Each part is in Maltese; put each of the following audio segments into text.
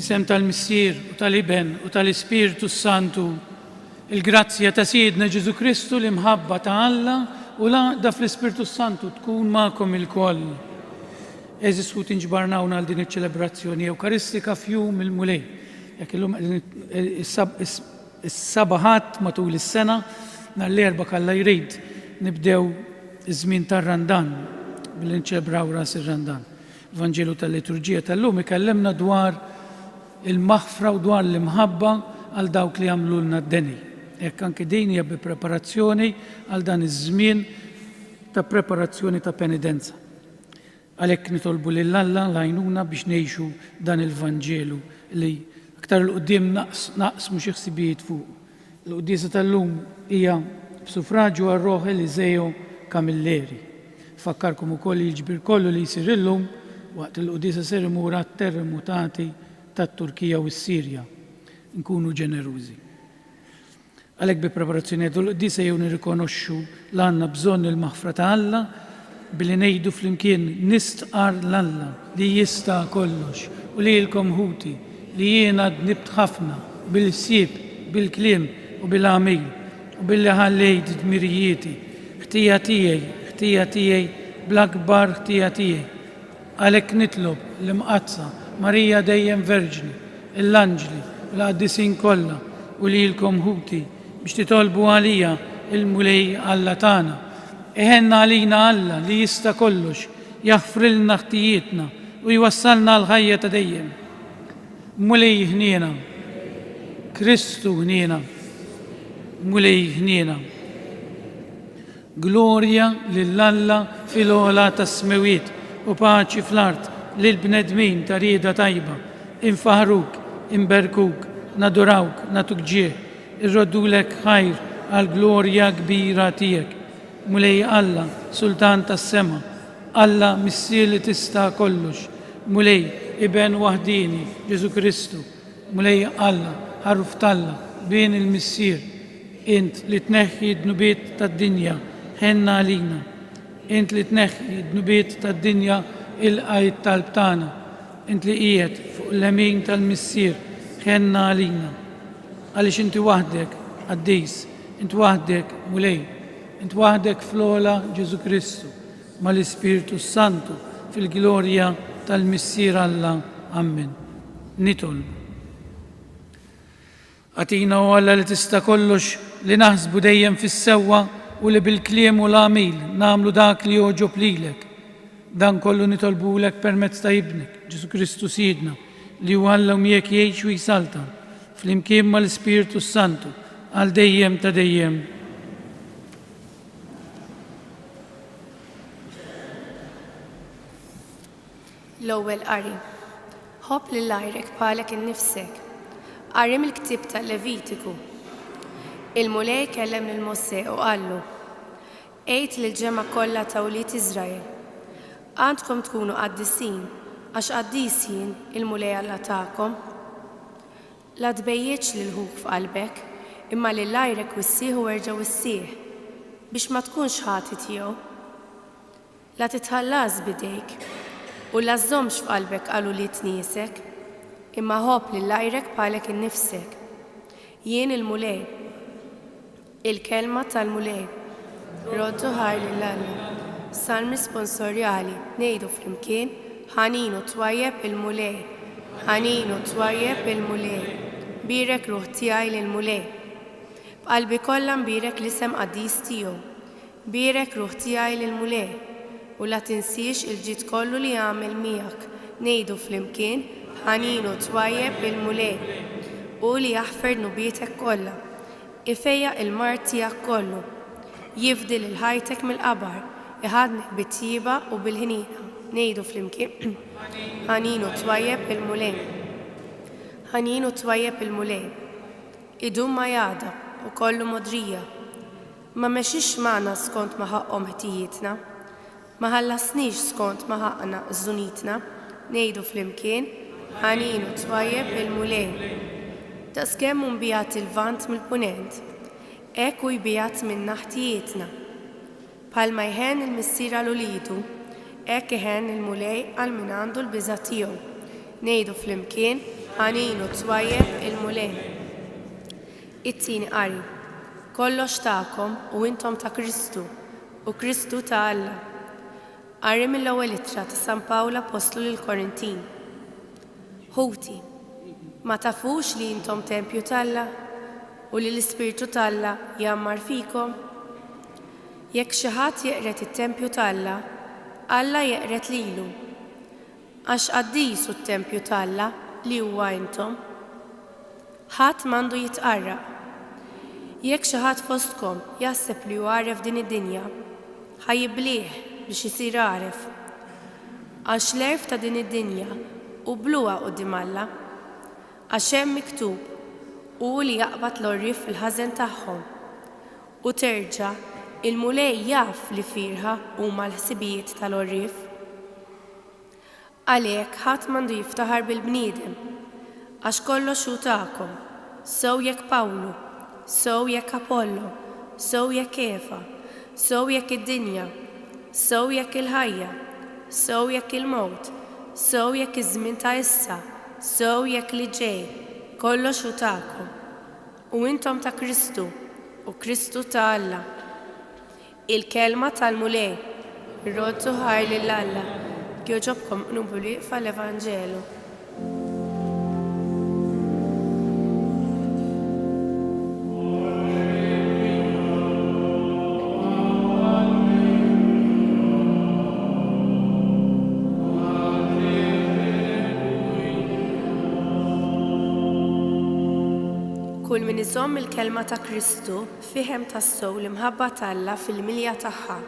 Isem tal-Missier u tal-Iben u tal-Ispiritu Santu, il-grazzja ta' Sidna Ġesu Kristu l-imħabba ta' Alla u l-għaqda fl-Ispiritu Santu tkun ma'kom il-koll. Eżis u tinġbarnawna għal din iċ-ċelebrazzjoni Ewkaristika f'jum il-mulej. Jekk illum is-sabaħat matul is-sena nhar l-erba' kalla jrid nibdew iż-żmien tar-Randan billi nċelebraw ras ir-Randan. Il-Vanġelu tal-Liturġija tal-lum ikellemna dwar il-maħfra u dwar l-imħabba għal dawk li għamlulna d-deni. Jekk anke din hija bi preparazzjoni għal dan iż-żmien ta' preparazzjoni ta' penidenza. Għalhekk nitolbu lil Alla l-għajnuna biex ngħixu dan il-Vanġelu li aktar l-qudiem naqsmu xi ħsibijiet fuq. L-quddiesa tal-lum hija b'sufraġġju għar-Roħ Eliseo Camilleri. Fakkarkom ukoll il-ġbir kollu li jsir illum waqt il-quddiesa ser imur għat-terremutati tat-Turkija u s-Sirja. Nkunu ġenerużi. Għalhekk bi preparazzjoni l-quddiesa jew nirrikonoxxu l għandna bżonn il-maħfra ta' Alla billi ngħidu flimkien nistqar l-Alla li jista' kollox u li lkom ħuti li jiena dnibt ħafna bil-ħsieb, bil-kliem u bil-għamil u billi ħallejt dmirijieti, ħtija tiegħi bl-akbar ħtija tiegħi. Għalhekk nitlob l-imqazza Marija dejjem Verġni, l-Anġli, l-Qaddisin kollha u lilkom ħuti biex titolbu għalija il-mulej Alla tagħna. Iħenna għalina Alla li jista' kollox jaħfrilna ħtijietna u jwassalna l-ħajja ta' dejjem. Mulej ħniena, Kristu ħniena, mulej ħniena. Glorja lill-Alla fil-ogħla tas-smewiet u paċi fl-art lil-bnedmin ta' rieda tajba, infaħruk, inberkuk, nadurawk, natuk ġieħ, irroddulek ħajr għal-glorja kbira tiegħek. Mulej Alla, Sultan tas-sema, Alla missier li tista' kollox, mulej Iben waħdini, Ġesu Kristu, mulej Alla, ħaruf talla, bejn il-missier, int li tneħħi d-nubiet tad-dinja, ħenna għalina, int li tneħħi d-nubiet tad-dinja il-qajt tal-btana, int li qiegħed fuq l-lemin tal-missier, ħenna għalina. Għaliex inti waħdek Qaddis, int waħdek mulej, int waħdek fl-ogħla Ġesu Kristu, mal-Ispiritu Santu fil-glorja tal-missier Alla. Amen. Nitolbu. Għatina u Alla li tista' kollox li naħsbu dejjem fis-sewwa u li bil-kliem u l-għamil nagħmlu dak li joġob lilek. Dan kollu nitolbulek permezz ta' ibnek, Ġesu Kristu Sidna, li hu Alla u miegħek jgħix u jsalta flimkien mal-Ispiritu Santu għal dejjem ta' dejjem. L-ewwel qari. Ħobb lil għajrek bħalek innifsek. Qari mill-ktieb tal-Levitiku. Il-mulej kellem lil Mosè u qallu: Għid lill-ġemgħa kollha ta' wlied Iżrael. Għandkom tkunu qaddisin għax qaddis jien il-mulej Alla tagħkom. La tbejjitx lil ħuk f'qalbek, imma lil għajrek wissieħ u erġa' wissieħ biex ma tkunx ħati tiegħu. La titħallas bidejk u la żommx f'qalbek qalu li tniesek, imma ħobb lil għajrek bħalek innifsek. Jien il-mulej, il-kelma tal-mulej, roddu ħaj lil Alla. Salmi sponsorjali ngħidu flimkien ħaninu twajjeb il-mulej, ħaninu twajjeb il-mulej, birek ruħ tiegħi lill-mulej. B'qalbi kollha nbirek l-isem qaddis tiegħu, birek ruħ tiegħi lill-mulej. U la tinsiex il-ġid kollu li għamel miegħek, ngħidu flimkien ħaninu twajjeb il-mulej u li jaħfer nubietek kollha, ifejja il-mart tiegħek kollu, jifdil il-ħajtek mill-qabar, iħadnek bit-tjiba u bil-ħnina, ngħidu flimkien ħaninu twajjeb il-mulej, ħaninu twajjeb il-mulej. Idum ma jada u kollu modrija, ma mexix magħna skont ma ħaqhom ħtijietna, ma ħallasniex skont ma ħaqna żunitna, ngħidu flimkien ħaninu twajjeb il-mulej. Daqskemm nbijat il-vant mill-punent, hekk hu jbijat minna ħtijietna. Bħalma jħen il-missier għal ulidu, hekk iħen il-mulej għal min għandu l-biża' tiegħu. Ngħidu flimkien ħanin u twajjeb il-mulej. It-tieni qari. Kollox tagħkom u intom ta' Kristu u Kristu ta' Alla. Qari mill-ewwel ittra ta' San Pawla Apostlu lill-Korintin. Ħuti, ma tafux li intom tempju t'Alla u li l-Ispiritu t'Alla jammar fikom? Jekk xi ħadd jeqret it-tempju t'Alla, Alla jeqret lilu. Għax qaddisu t-tempju t'Alla li huwa intom. Ħadd m'għandu jitqarraq. Jekk xi ħadd fostkom jaħseb li huwa għaref din id-dinja, ħajjiblih biex isir għaref. Għax l-għerf ta' din id-dinja u bluha quddiem Alla. Għax hemm miktub u li jaqbad l-orrif fil-ħażen tagħhom. U terġa' il-mulej jaf li firħa huma l-ħsibijiet tal-orrif. Għalhekk ħadd m'għandu jiftaħar bil-bniedem, għax kollox hu tagħkom, sew jekk Pawlu, sew jekk Apollo, sew jekk Kefa, sew jekk id-dinja, sew jekk il-ħajja, sew jekk il-mewt, sew jekk iż-żmien ta' issa, sew jekk li ġej, kollox hu tagħkom. U intom ta' Kristu u Kristu ta' Alla. Il-kelma tal-mulej, ir-roddu ħaj lil Alla, kjoġobkom nubuli fal-Evanġelu. Kull min iżomm il-kelma ta' Kristu fihem tas-sew l-imħabba t'Alla fil-milja tagħha.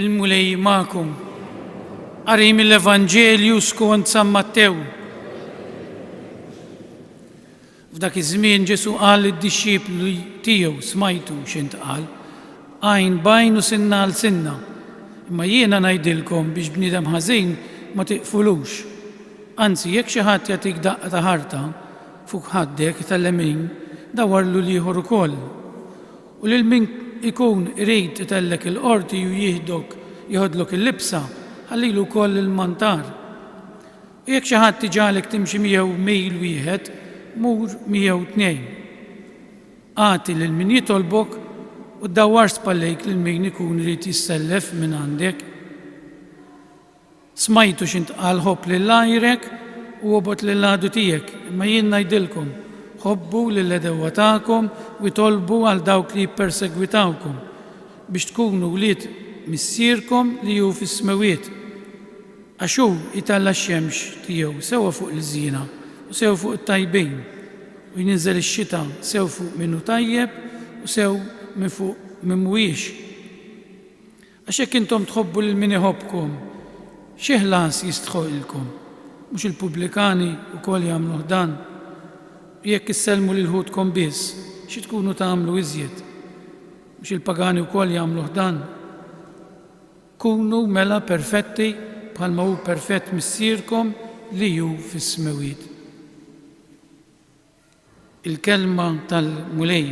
Il-mulej magħkom. Qari mill-Evanġelju skont San Mattew. F'dak iż-żmien Ġesu qal lid-dixxipli tiegħu smajtu x'intqal, għajn bajn u sinna għal sinna. Imma jiena ngħidilkom biex bniedem ħażin ma tiqfulux. Anzi, jekk xi ħadd jagħtik daqqa ta' ħarta fuq ħaddek tal-lemin, dawarlu ieħor ukoll. U lil min ikun irid itellek il-qorti u jieħodlok il-libsa, ħallilu wkoll il-mantar. U jekk xi ħadd iġalek timxi miegħu mejl wieħed, mur 102. Għati lil min jitolbok u ddawwar spallejk lil min ikun irid jissellef minn għandek. Smajtu x'intqal ħobb lil għajrek u obgħod lil għadu tiegħek, imma jien ngħidilkom, ħobbu lil edewwa tagħkom u jtolbu għal dawk li jippersegwitawkom biex tkunu wlied missierkom li hu fis-smawiet. Għax hu jitalla x-xemx tiegħu sewwa fuq l-żiena u sew fuq it-tajbin u jinżel ix-xita sew fuq minnu tajjeb u sew minn fuq minn mhuwiex. Għax hekk intom tħobbu lil min iħobbkom, xi ħlas jistħoqilkom, mhux il-pubblikani wkoll jagħmluh dan. Jekk issellmu lil ħudkom biss, xi tkunu tagħmlu iżjed, mhux il-pagani wkoll jagħmluh dan. Kunu mela perfetti bħalma hu perfett missierkom li hu fis-smawiet. Il-kelma tal-mulej.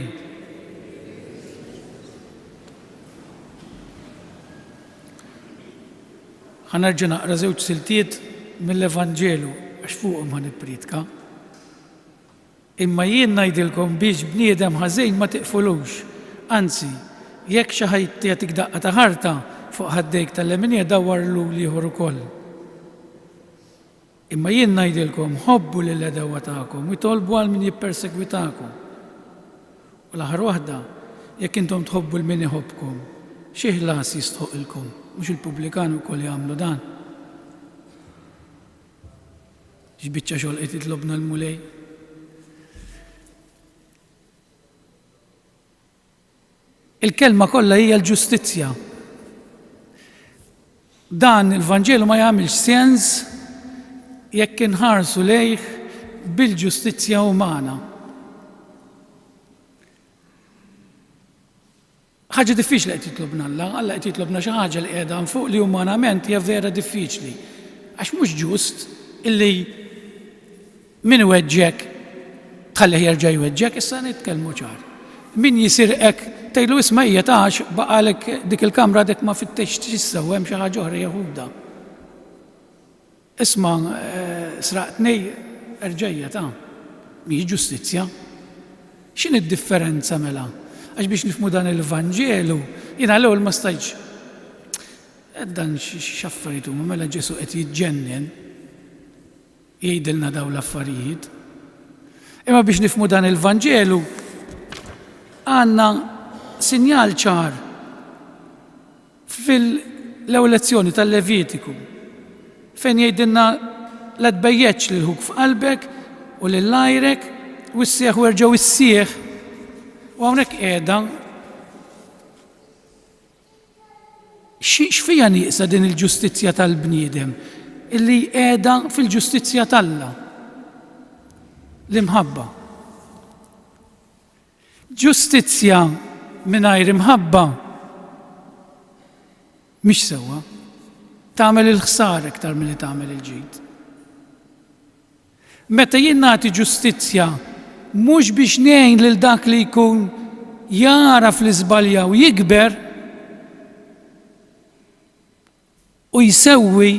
Ħanerġa' naqra żewġ siltiet mill-Evanġelu għax fuqhom ħanippridka. Imma jien ngħidilkom biex bniedem ħażin ma tiqfulux. Anzi, jekk xi ħadd jagħtik daqqa ta' ħarta fuq ħaddejk tal-leminija dawwarlu ieħor ukoll. Imma jien ngħidilkom ħobbu lil edewwa tagħkom u jtolbu għal min jippersegwitakom. U l-aħħar waħda, jekk intom tħobbu l min iħobbkom, xi ħlas jistħoqilkom, mhux il-pubblikani wkoll jagħmlu dan. X'biċċa xogħol qed jitlobna l-mulej? Il-kelma kollha hija l-ġustizzja. Dan il-Vanġelu ma jagħmilx sens jekk inħarsu lejh bil-ġustizzja umana. Ħaġa diffiċli qed jitlobna Alla qed jitlobna xi ħaġa li qiegħda fuq li umanament hija vera diffiċli. Għax mhux ġust illi min weġġek tħallih jerġa' jweġġek, issa nitkellmu ċar. Min jisirqek tgħidlu isma' hija tax baqalek dik il-kamra dik ma fittex tissew hemm xi ħaġa oħra jeħuda. Isma' sraqtni erġejja ta' mhix ġustizzja. X'inhi d-differenza mela? Għax biex nifhmu dan il-Vanġelu, jiena l-ewwel ma stajtx. Dan x'affarijiet huma mela Ġesu qed jiġġennen jgħidilna dawn l-affarijiet. Imma biex nifhmu dan il-Vanġelu għandna sinjal ċar fil-ewwel lezzjoni tal-Levitiku fejn jgħidilna la tbejjeġġ lil ħuk f'qalbek u lil lajrek u ssieħ u jerġgħu issieħ. U hawnhekk qiegħda x'fija nieqsa din il-ġustizzja tal-bniedem illi qiegħda fil-ġustizzja t'Alla l-imħabba. Ġustizzja mingħajr imħabba mhix sewwa, tagħmel il-ħsar iktar milli tagħmel il-ġid. Meta jien nagħti ġustizzja mhux biex ngħin lil dak li jkun jaraf l-iżbalja u jikber u jsewwi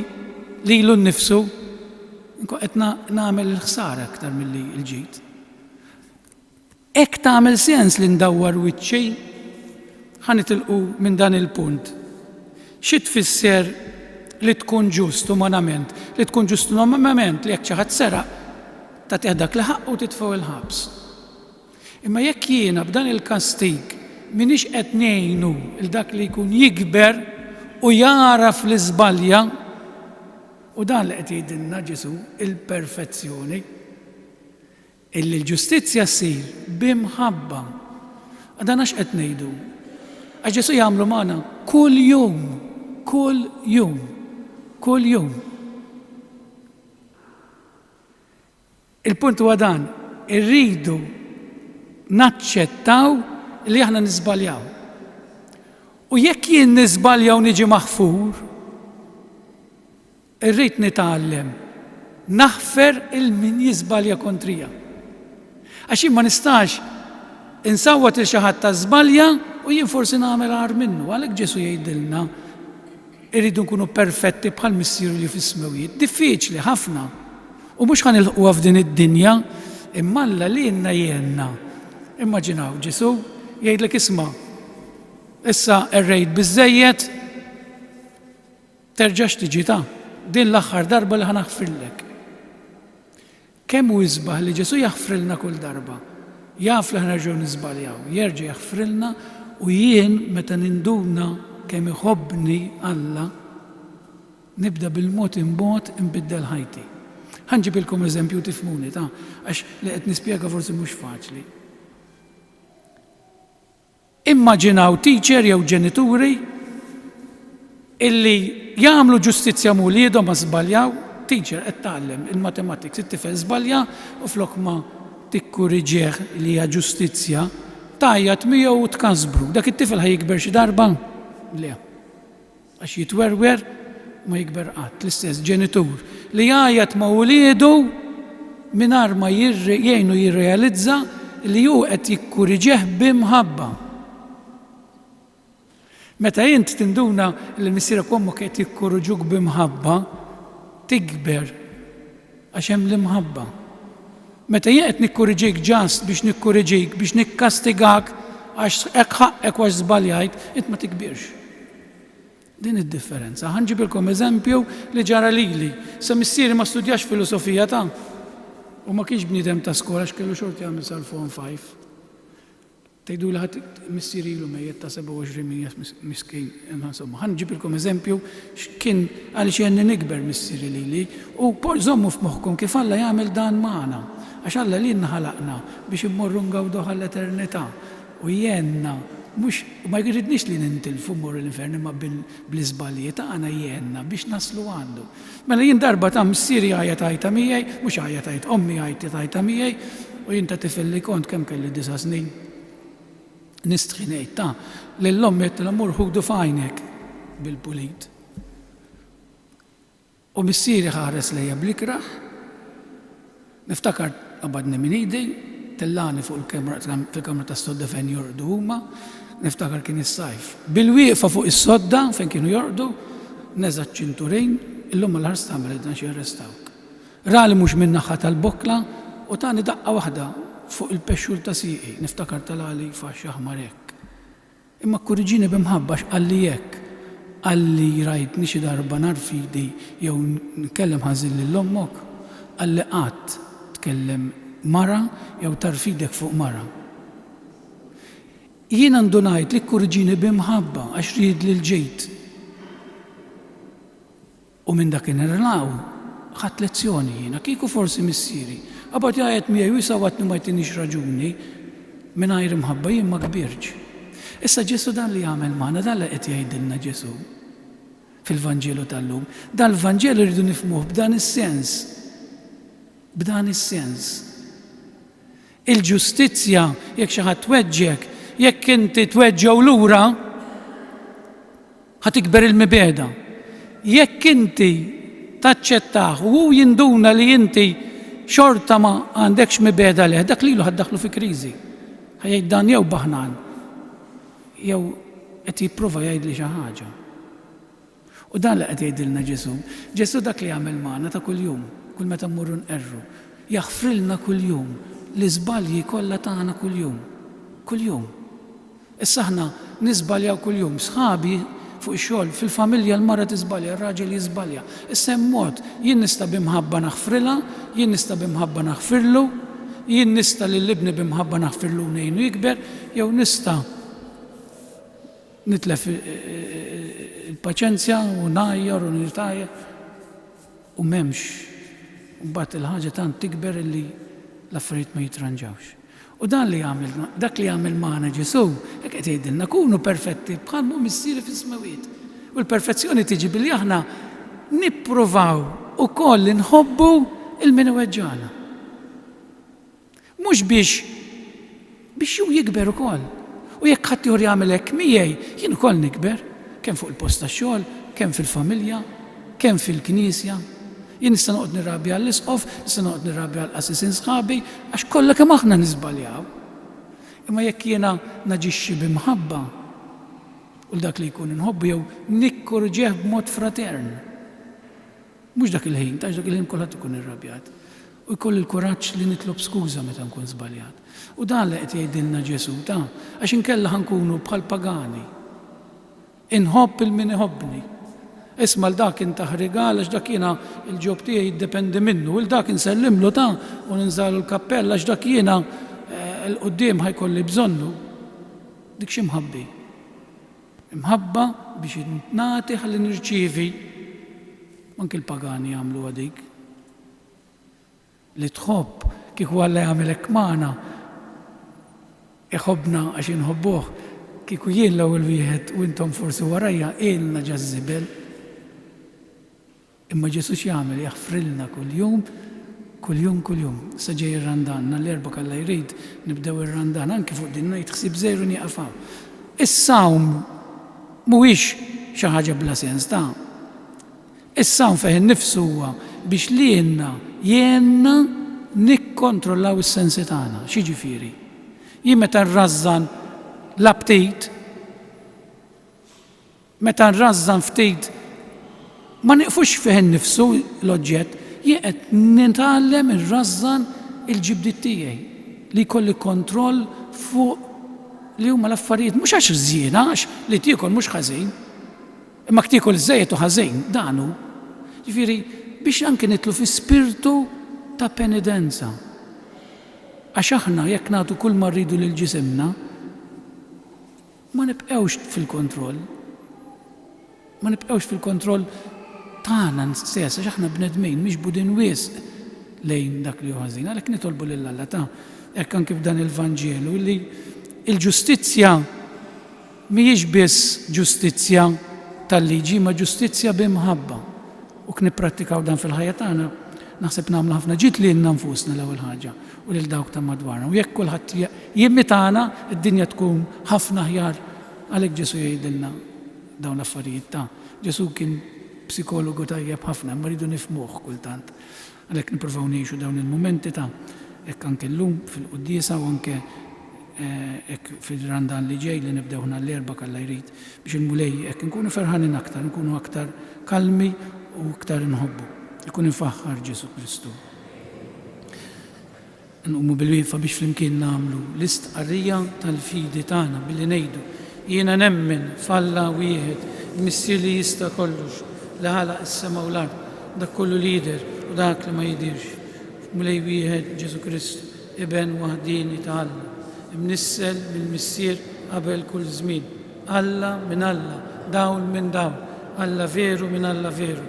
lilu nnifsu, qed nagħmel il-ħsara aktar milli l-ġid. Hekk tagħmel sens li ndawwar wiċċi ħanitilqu minn dan il-punt. Xi tfisser li tkun ġust umanament, li tkun ġust umanament li jekk xi ħadd seraq tagħtih dak li ħaqqu titfgħu il-ħabs. Imma jekk jiena b'dan il-kastig m'iniex qed ngħinu il dak li jkun jikber u jaraf l-iżbalja u dan li qed jgħidilna Ġesu il-perfezzjoni illi l-ġustizzja ssir b'imħabba. Dan għax qed ngħidu. Għax Ġesu jagħmlu magħna kull jum, kull jum, kull jum. Il-punt huwa dan, irridu naċċettaw li aħna niżbaljaw. U jekk jien niżbalja u niġi maħfur, irrid nitgħallem naħfer il-min jiżbalja kontrija. Għax jien ma nistax insawwat il xi ħadd ta' żbalja u jien forsi nagħmel għar minnu. Għalhekk Ġesu jgħidilna irridu nkunu perfetti bħal missieru li fis-smawijiet. Diffiċli ħafna. U mhux ħanilħuha f'din id-dinja, imma Alla li jenna. Immaġinaw Ġesu jgħidlek isma' issa rrejt biżżejjed terġax tiġi ta' din l-aħħar darba li ħanaħfirlek. Kemm hu jisbaħ li Ġesu jaħfrilna kull darba. Jaf li ħnerġgħu niżbaljaw, jerġa' jaħfrilna u jien meta ninduna kemm iħobbni Alla nibda bil-mod imbagħad inbiddel ħajti. Ħanġibilkom eżempju tifhmuni ta' għax li qed nispjega forsi mhux faċli. Immaġinaw teacher jew ġenituri illi jagħmlu ġustizzja wliedhom ma żbaljaw, teacher qed tgħallem il-mathematics, it-tifel żbalja u flok ma tikkuriġih li hija ġustizzja, tajjat miegħu u tkasbru. Dak it-tifel ħajikber xi darba? Le. Għax jitwerwer ma jikber qatt. L-istess ġenitur li jgħajjat ma' wliedu mingħajr ma jgħinu jirrealizza li hu qed jikkuriġih b'imħabba. Meta int tinduna li l-missierek ommok qed jikkuriġuk b'imħabba, tikber għax hemm l-imħabba. Meta jien qed nikkuriġik ġast biex nikkuriġik biex nikkastigak għax hekk ħaqqek għax żbaljajt, int ma tikbirx. Din id-differenza. Ħanġibilkom eżempju li ġara lili. Sa missieri ma studjax filosofija ta' u ma kienx bniedem ta' skola x'kellu xorti jagħmel sal-form 5. Tgħidu li ħadd missieri ilu mejjed ta' 27 miskin. Insomma, ħanġibilkom eżempju x'kien għaliex jenni nikber missieri lili u żommu f'moħħkom kif Alla jagħmel dan magħna. Għax Alla lilna ħalaqna biex immorru ngawdu għall-eternità u jenna mux ma jridniex li nintilfu mmorru l-infern imma bl-iżbaljiet għana jenna biex naslu għandu. Mela jien darba ta' missieri għajja tajta miegħi, mhux għajja tajt ommi għajti tajta miegħi u jien ta' tifel li kont kemm kelli 9 snin. Nistħinejt ta' lill-ommi qed l-amur ħudu f'għajnek bil-pulit. U missieri ħares lejja bl-ikraħ, Niftakar qabadni minn idi, tellani fuq il-kamra ta' sodda fejn jorqdu huma, niftakar kien is-sajf. Bil-wieqfa fuq is-sodda fejn kienu jorqdu, neżat ċinturin, illum mal-ħars tagħmel id xi arrestawk. Rali mhux minn naħa tal-bokla u tani daqqa waħda fuq il-pexxur ta' siqi, niftakar tal-għali faxxa aħmar hekk. Imma kurriġini bimħabba x'qalli hekk, qalli rajtni xi darba nar fidi jew nkellem ħażin lil ommok, qalli qatt tkellem mara jew tar fidek fuq mara. Jien għandu ngħid li kurriġini bimħabba għax ried li l-ġejt. U minn dak inirlaw ħadd lezzjoni jiena kieku forsi missieri. Qabad jgħid miegħi wisawatni ma jtinix raġuni mingħajr imħabba jien ma kbirx. Issa Ġesu dan li jagħmel magħna dan li qed jgħidilna Ġesu fil-Vanġelu tal-lum. Dan il-Vanġelu rridu nifhmuh b'dan is-sens. B'dan is-sens. Il-ġustizzja jekk xi ħadd tweġġek, jekk inti tweġġew lura ħatikber il-mibeda. Jekk inti taċċettah u hu jinduna li inti xorta ma għandekx mibeda leh, dak lilu ħaddaħlu fi kriżi. Ħajjgħid dan jew baħnan, jew qed jipprova jgħidli xi ħaġa. U dan li qed jgħidilna Ġesu. Ġesu dak li jagħmel magħna ta' kuljum, kull meta mmorru nqerru. Jaħfrilna kuljum l-iżbalji kollha tagħna kuljum. Kuljum. Issa aħna niżbaljaw kuljum. Sħabi fuq ix-xogħol fil-familja l-mara tiżbalja, ir-raġel jiżbalja. Issa hemm mod jien nista' bimħabba naħfrilha, jien nista' bimħabba naħfirlu, jien nista' lill-ibni bimħabba naħfirlu ngħinu jikber, jew nista' nitlef il-paċenzja u ngħajjar u nirtajja u m'hemmx. Mbagħad il-ħaġa tant tikber illi l-affarijiet ma jitranġawx. U dan li jagħmel dak li jagħmel magħna Ġesu, hekk qed jgħidilna kunu perfetti bħal mu missieri fis-smawiet. U l-perfezzjoni tiġi billi aħna nippruvaw ukoll inħobbu il-min iweġġana. Mhux biex ju jikber ukoll. U jekk ħadd ieħor jagħmel hekk miegħi, jien ukoll nikber, kemm fuq il-post tax-xogħol, kemm fil-familja, kemm fil-knisja. Jien nista' noqgħod nirrabja għall-isqof, nista' noqgħod nirrabja għall-qassisin sħabi, għax kollha kemm aħna niżbaljaw. Imma jekk jiena naġixxi bimħabba u dak li jkun inħobbu jew nikkorġeh b'mod fratern. Mhux dak il-ħin, għax dak il-ħin kulħadd ikun irrabjat. U jkoll il-kuraġġ li nitlob skuża meta nkun żbaljat. U dan li qed jgħidilna Ġesu għax inkella ħankunu bħal pagani. Inħobb il-min iħobbni. Isma l-dak intaħ rigal għax dak jiena il-ġob tiegħi jiddependi minnu, il dak insellimlu u ninżalu l-kappella għax dak jiena l-qudiem ħajkolli bżonnu. Dik xi mħabbi. Imħabba biex nagħti ħalli nirċievi. Anke l-pagani jagħmlu dik. Li tħobb kieku Alla jagħmel hekk magħna iħobbna għax inħobbuh kieku jien l-ewwel wieħed u intom forsi warajja ilna ġażibel. Imma Ġesu x'jagħmel jaħfrilna kuljum. Sa ġej ir-Randan, l-erba' Alla jrid nibdew ir-Randan anke fuq din ngħid ħsieb żejru nieqafaw. Is-sawm mhuwiex xi ħaġa bla sens Is-sawm fih innifsu huwa biex lienna jenna nikkontrollaw is-sensi tagħna. X'jiġifieri? Jien meta nrażżan l-aptit, meta nrażżan ftit ma nieqfux fih innifsu l-oġġett, jien qed nitgħallem irrażżan il-ġibdiet tiegħi li jkolli kontroll fuq li huma l-affarijiet mhux għax żjiena għax li tiekol mhux ħażin. Imma ktiekol żejjed u ħażin dan hu. Ġifieri biex anke nitlu fi spirtu ta' penidenza. Għax aħna jekk nagħtu kull ma rridu lil ġisimna ma nibqgħux fil-kontroll. Ma nibqgħux fil-kontroll tagħna stess għax aħna bnedmin mhix budin wisq lejn dak li hu ħażin. Għalhekk nitolbu lil Alla hekk anke f'dan il-Vanġelu li il-ġustizzja mhijiex biss ġustizzja tal-liġi ma ġustizzja b'imħabba. U nipprattikaw dan fil-ħajja tagħna naħseb nagħmlu ħafna ġid li nfusna l-ewwel ħaġa u lil dawk ta' madwarna. U jekk kulħadd jimmitana id-dinja tkun ħafna aħjar għalhekk Ġesu jgħidilna dawn l-affarijiet Ġesu kien psikologu tajjeb ħafna, ma rridu nifmuh kultant. Għalhekk nippruvaw ngħixu dawn il-momenti ta' hekk anke llum fil-quddiesa u anke hekk fil-Randan li ġej li nibdewna l-erba' Alla jrid biex il-mulej hekk nkunu ferħanin aktar, nkunu aktar kalmi u aktar inħobbu. Ikun infaħħar Ġesu Kristu. Nqumu bil-wieqfa biex flimkien nagħmlu l-istqarrija tal-fidi tagħna billi ngħidu jiena nemmen f'Alla wieħed, il-Missier li jista' kollox, li ħalaq is-sema u l-ard, dak kollu li jidher u dak li ma jidirx. Mulej wieħed Ġesu Kristu, Iben waħdini ta' Alla, imnissel mill-Missier qabel kull żmien. Alla minn Alla, dawl minn dawl, Alla veru minn Alla veru.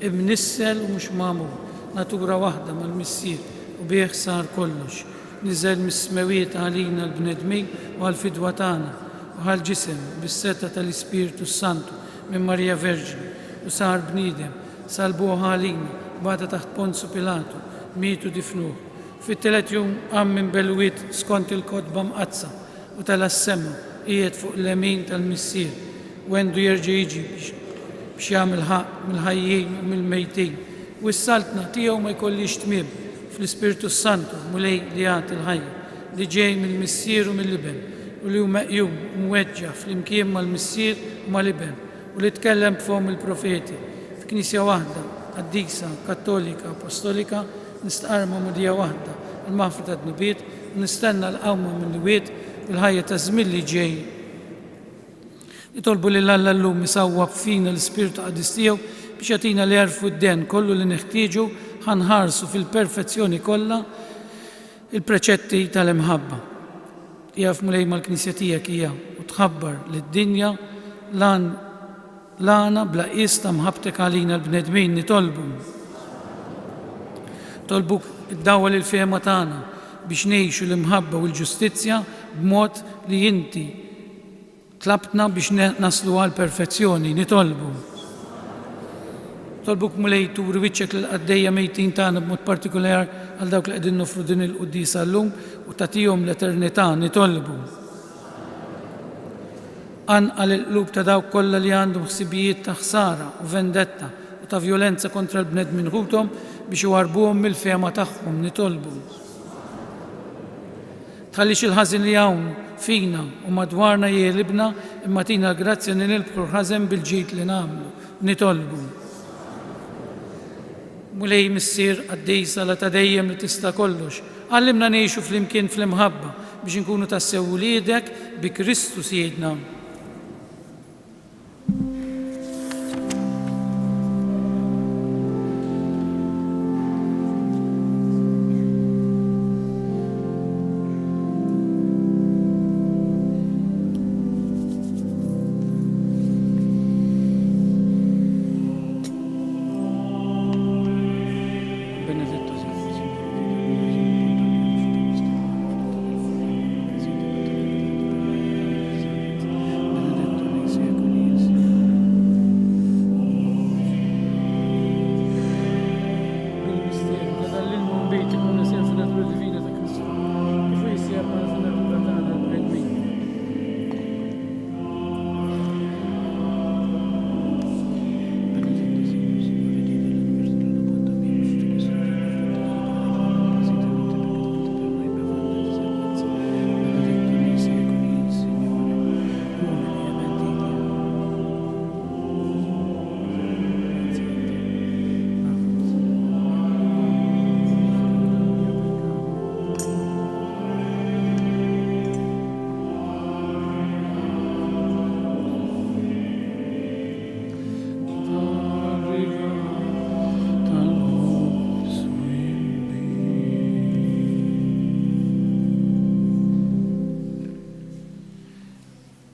Imnissel u mhux magħmul, natura waħda mal-Missier u bih sar kollox. Niżel mis-smawiet għalina l-bnedmin u għall-fidwa tagħna u għall-ġisem bis-seta tal-Ispiritu Santu minn Marija Verġini u sar bniedem, salbuh għalina bada taħt Ponzu Pilatu, mietu difnuh. Fit-telet jum qam minn belwiet skont il-kotba mqazza u tal-assema qiegħed fuq l-lemin tal-Missier u għendu jerġa' jiġi biex jagħmel ħaq mill-ħajjin u mill-mejtin. U s-saltna tiegħu ma jkollix tmiem fl-Ispiritu Santu mulej li jagħti l-ħajja li ġej mill-Missier u mill-Iben u li hu meqjum u mweġġa flimkien mal-Missier u mal-Iben u li tkellem b'fhom il-profeti f'Knisja waħda qaddisa, kattolika, apostolika, nistqarma mudija waħda, il-maħfra ta' dnubiet, nistenna l-qawma mill-wiet u l-ħajja ta' żmien li ġej. Nitolbu lil Alla llum isawwab fina l-Ispiritu Qadis tiegħu biex jagħtina li jarfu d-den kollu li neħtieġu ħanħarsu fil-perfezzjoni kollha il-preċetti tal-imħabba. Jaf mulej mal-Knisja tiegħek hija u tħabbar lid-dinja l-għana bla qis ta' mħabtek għalina l-bnedmin nitolbu. Tolbuk id-dawwa l-fehma tagħna biex ngħixu l-imħabba u l-ġustizzja b'mod li inti tlabtna biex naslu għal perfezzjoni, nitolbu. Tolbuk mulej turi wiċċek l-qaddejja mejtin tagħna b'mod partikolar għal dawk li qegħdin nofru din il-quddiesa llum u tagħtihom l-eternità, nitolbu. Anqal il-qlub ta' dawk kollha li għandhom ħsibijiet ta' ħsara u vendetta u ta' vjolenza kontra l-bnedmin ħuthom biex iwarbuhom mill-fehma tagħhom, nitolbu. Tħallix il-ħażin li hawn fina u madwarna jelibna imma tina l-grazzja li nilbħu l-ħażen bil-ġid li nagħmlu, nitolbu. Mulej Missier Qaddisa la ta' dejjem li tista' kollox, għallimna ngħixu flimkien fl-imħabba biex inkunu tassew wliedek bi Kristu Siedna.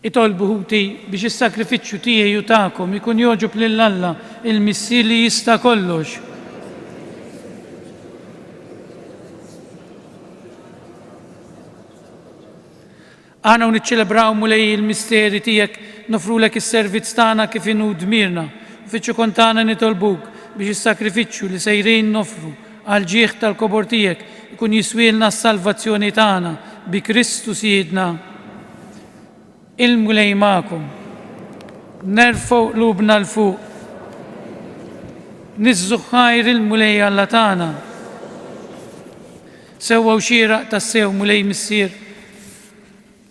Itolbu ħuti biex is-sakrifiċċju tiegħi u tagħkom ikun joġob lil Alla il-Missier li jista' kollox. Aħna niċċelebraw mulej il-misteri tiegħek nofrulek is-servizz tagħna kif inhu dmirna. Uffiċċju kontana nitolbuk biex is-sakrifiċċju li sejrin nofru għal ġieħ tal-kobor tiegħek ikun jiswielna s-salvazzjoni tagħna bi Kristu Siedna. Il-mulej magħkom. Nerfgħu qlubna l fuq. nizzu ħajr il-mulej Alla tagħna. Sewwa xieraq tassew mulej missier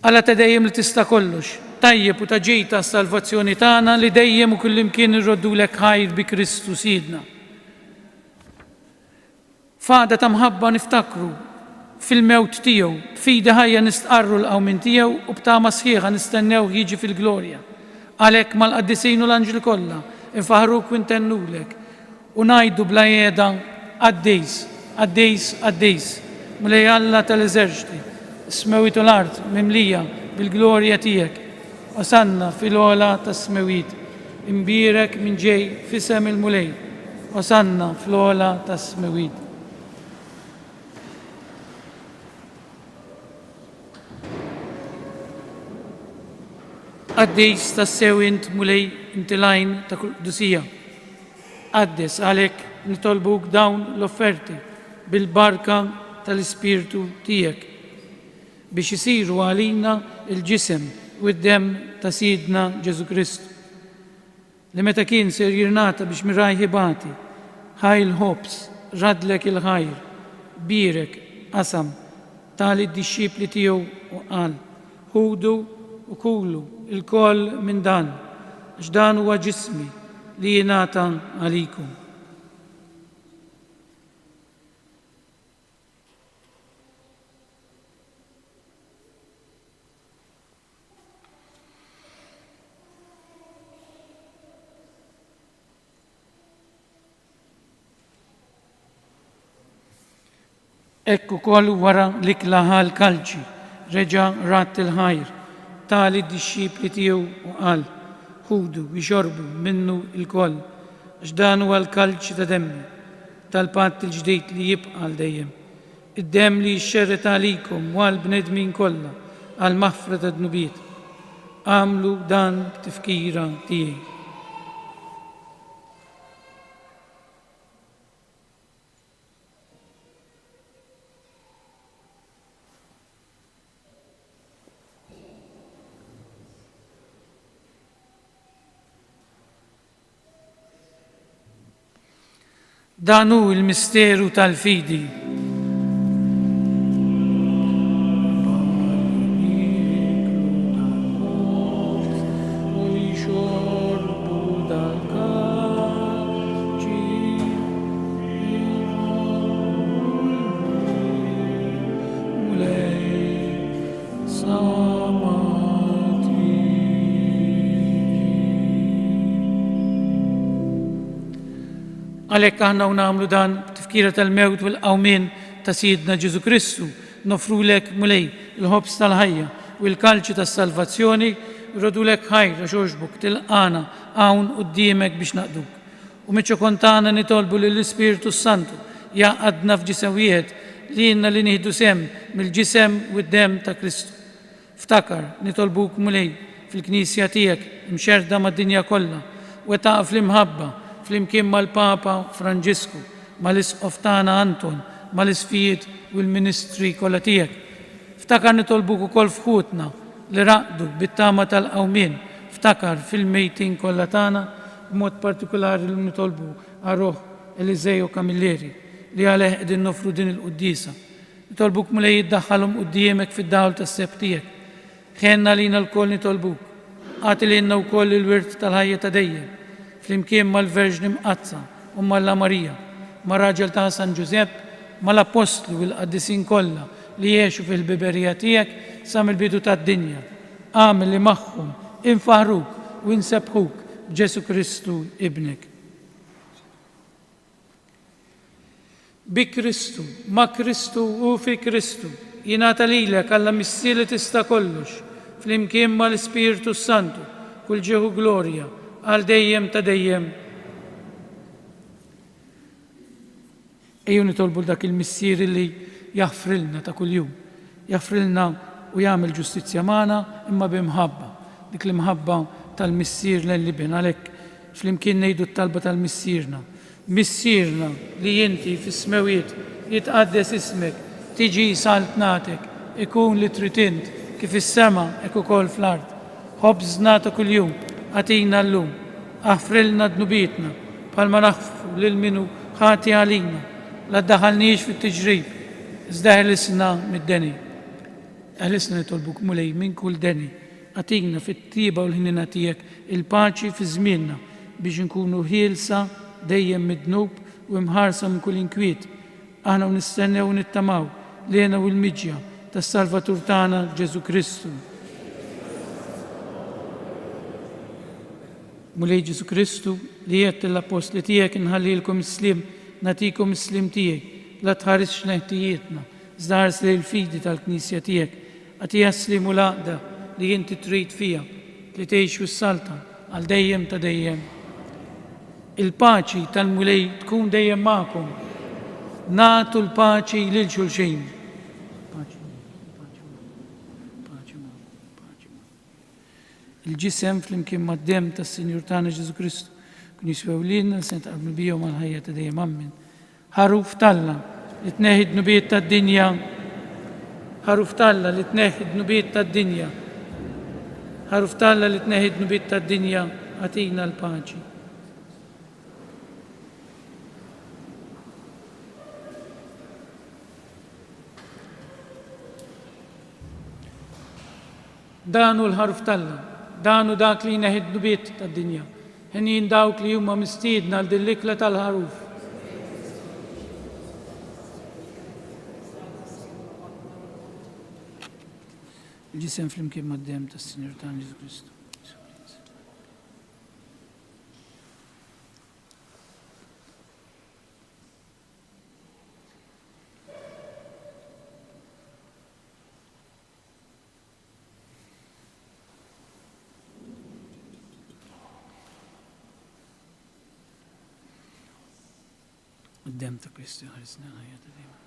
Alla ta' dejjem li tista' kollox, tajjeb u ta' ġejta s-salvazzjoni tagħna li dejjem u kullimkien irroddulek ħajr bi Kristu Sidna. Fada ta' mħabba niftakru fil-mewt tiegħu, b'fida ħajja nistqarru l-qawmin tiegħu u b'tama sħiħa nistennew jiġi fil-glorja. Għalhekk mal-qaddisin u l-anġli kollha infaħruk u ntennulek u ngħidu bla jeda għaddejs, għaddejs, għaddejs, mulej Alla tal-eżerċiti, smewit u l-art mimlija bil-glorja tiegħek. Osanna fil-ola tas-smewit, imbirek minn ġej fisem il-mulej. Osanna fil-ola tas-smewit. Għaddejs tassew int mulej intilajn ta' Qudusija. Għaddes għalhekk nitolbuk dawn l-offerti bil-barka tal-Ispirtu tiegħek biex isiru għalina il-ġisem u d-dem ta' Sidna Ġesu Kristu li meta kien ser jirnata biex mirajħibati ħajl ħobs radlek il-ħajr birek qasam tali d-disċipli tiegħu u qal ħudu u kulu il-koll minn dan għax dan huwa ġismi li jingħata għalikum. Ekku kol wara l-iklaħa l-kalċi, reġa rat il-ħajr, tali d-disċipli tiegħu u qal, ħudu bixorbu minnu il-koll, għax dan huwa l-kalċi ta' demmi, tal-patt il-ġdejt li jibqa' dejjem. Id-dem li jxerret għalikom u għal-bnedmin kollha għal-maħfra ta' dnubiet. Għamlu dan tifkira tiegħi. Dan hu l-misteru tal-fidi. Għalhekk aħna nagħmlu dan b'tifkira tal-mewt u l-qawmien ta' Sidna Ġesu Kristu, nofrulek mulej il-ħobs tal-ħajja u l-kalċi tas-salvazzjoni, rodulek ħajr għax għoxbok tilqana hawn quddiemek biex naqduk. U miċ-ċokontana nitolbu lill-Ispiritu Santu jaqgħadna f'ġisem wieħed li jenna li nieħdu sem mill-ġisem u d-dem ta' Kristu. Ftakar nitolbuk mulej fil-Knisja tiegħek imxerda mad-dinja kollha u taqaf fl-imħabba flimkien mal-Papa Franġisku, mal-Isqof tagħna Anton, mal-isfijiet u l-ministri kollha tiegħek. Ftakar nitolbuk ukoll fħutna li raqdu bit-tama tal-qawmien, ftakar fil-mejtin kollha tagħna b'mod partikolari li nitolbu għar-Roħ Eliżeju Kamilleri li għalih qegħdin nofru din il-qudiesa. Nitolbuk mulej jiddaħħalhom quddiemek fid-dawl tas-seb tiegħek. Ħenna lina l-koll nitolbuk. Għati lilna wkoll il-wirt tal-ħajja ta' dejjem. Flimkien mal-Verġni Mqazza u mal-La Marija, ma' raġel ta' San Ġusepp, mal-Apostlu u l-qaddisin kollha li jgħixu fil-biberija tiegħek sa mill-bidu tad-dinja. Għamel li magħhom infaħruk u insebħuk b'Ġesu Kristu Ibnek. Bi Kristu, ma' Kristu u fi Kristu, jingħata lilek Alla missi li tista' kollox, flimkien mal-Ispiritu Santu, kull ġieħu glorja, għal dejjem ta' dejjem. Ejju nitolbu dak il-missier li jaħfrilna ta' kuljum, jaħfrilna u jagħmel ġustizzja magħna imma b'imħabba, dik l-imħabba tal-missier l-liben għalhekk flimkien ngħidu t-talba tal-missierna. Missierna li inti fis-smewiet jitqaddes ismek, tiġi salt natek, ikun li trid int kif is-sema hekk ukoll fl-ard. Ħobżna ta' kuljum għatina l-lum, aħfrilna dnubietna, bħalma naħfu lil minu ħati għalina, la ddaħalniex fit-tiġrib, iżda ħelisna mid-deni. Ħelisna nitolbuk mulej minn kull deni, għatigna fit-tiba u l-ħinina tiegħek il-paċi fi żmienna biex nkunu ħielsa dejjem mid-dnub u mħarsa minn kull inkwiet. Aħna nistennew u nittamaw lena u l-miġja tas-Salvatur tagħna Ġesu Kristu. Mulej Ġesu Kristu li jett l-apostli tiegħek inħallilkom islim, natikom islim tiegħek, la tħarisx neħtijietna, żdaħars li l-fidi tal-Knisja tiegħek, għatija slim u laqda li inti trid fija, li tgħix fis-salta għal dejjem ta' dejjem. Il-paċi tal-mulej tkun dejjem magħkom. Nagħtu l-paċi lil xulxin. Il-ġisem fl-imkien mad-dem tas-Sinjur tagħna Ġesu Kristu kun jiswew lilna se nitqablu bihom għall-ħajja ta' dejjem ammin. Ħaruf Talla li tneħħi d-nubiet tad-dinja. Ħaruf Talla li tneħħi d-nubiet tad-dinja. Ħaruf Talla li tneħħi d-nubiet tad-dinja għatina l-paċi. Danu l-ħaruf Talla, danu dak li jneħħi d-nubiet tad-dinja. Ħinin dawk li huma mistiedna għal din l-ikla tal-ħaruf. Il-ġisem fl-imkien mad-dem tas-Sinjur tagħna Ġesu Kristu. قدام كريستو هرسنا يا دايما.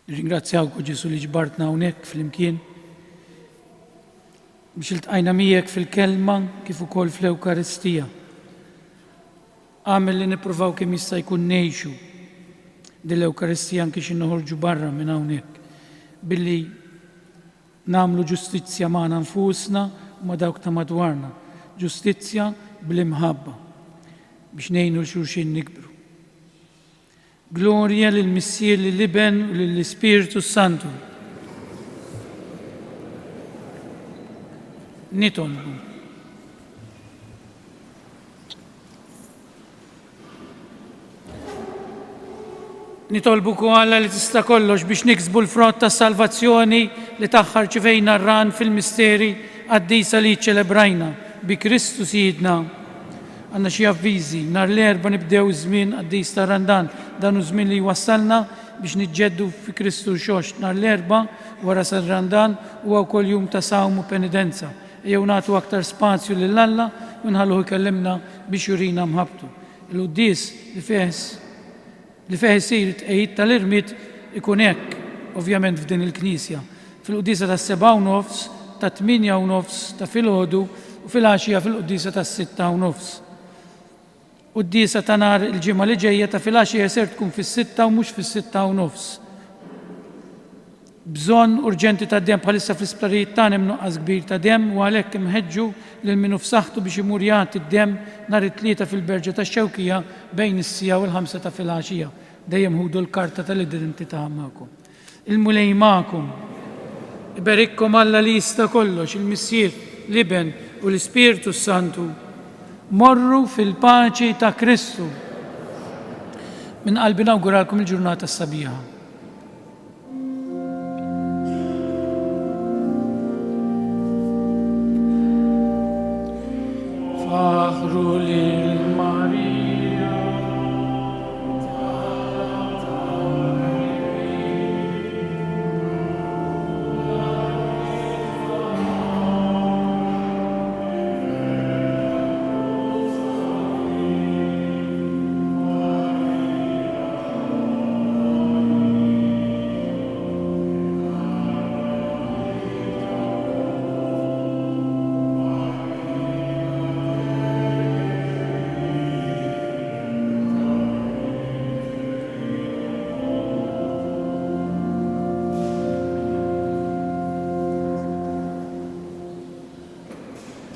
Ringrazzjawku Ġesu li ġbartna hawnhekk flimkien biex iltqajna miegħek fil-kelma kif ukoll fl-Ewkaristija. Għamel li nippruvaw kemm jista' jkun ngħixu din l-Ewkaristija anke xi noħorġu barra minn hawnhekk billi nagħmlu ġustizzja magħna nfusna u ma' dawk ta' madwarna, ġustizzja bl-imħabba biex ngħinu l-xulxin nikbru. Gloria lill-Missier lill-Iben u lill-Ispiritu Santu. Nitolbu. Nitolbu Alla li tista' kollox biex niksbu l-frott ta' salvazzjoni li taħħar ċivejna r-ran fil-misteri għaddisa li ċelebrajna bi Kristu Sidna. Għanna xi avviżi, nhar l-erba' nibdew żmien għaddis ta' Randan, dan hu żmien li jwassalna biex niġġeddu fi Kristu xoxt. Nhar l-erba' wara San Randan huwa wkoll jum ta' sawm u penidenza. Jew nagħtu aktar spazju lil Alla u nħalluh ikellimna biex jurina mħabtu. Il-quddies li fih isir tqejjid tal-irmiet ikun hekk, ovvjament f'din il-Knisja. Fil-quddiesa tas-7:30, ta' 8:30 ta' filgħodu u fil-għaxija fil-quddiesa tas-6:30. Quddiesa ta' nhar il-ġimgħa li ġejja ta' filgħaxija ser tkun fis-6 u mhux fis-6:30. Bżonn urġenti ta' demm bħalissa fl-isptarijiet tagħna hemm nuqqas kbir ta' demm u għalhekk imħeġġu lil min hu f'saħħtu biex imur jagħti d-demm nhar it-tlieta fil-Berġa tax-Xewkija bejn is-sija u l-5 ta' filgħaxija. Dejjem ħudu l-karta tal-identità magħkom. Il-mulej magħkom. Iberikkom Alla li jista' kollox, il-Missier, l-Iben u l-Ispiritu Santu. Morru fil-paċi ta' Kristu. Min qalbi nawguralkom il-ġurnata s-sabiħa. Faħru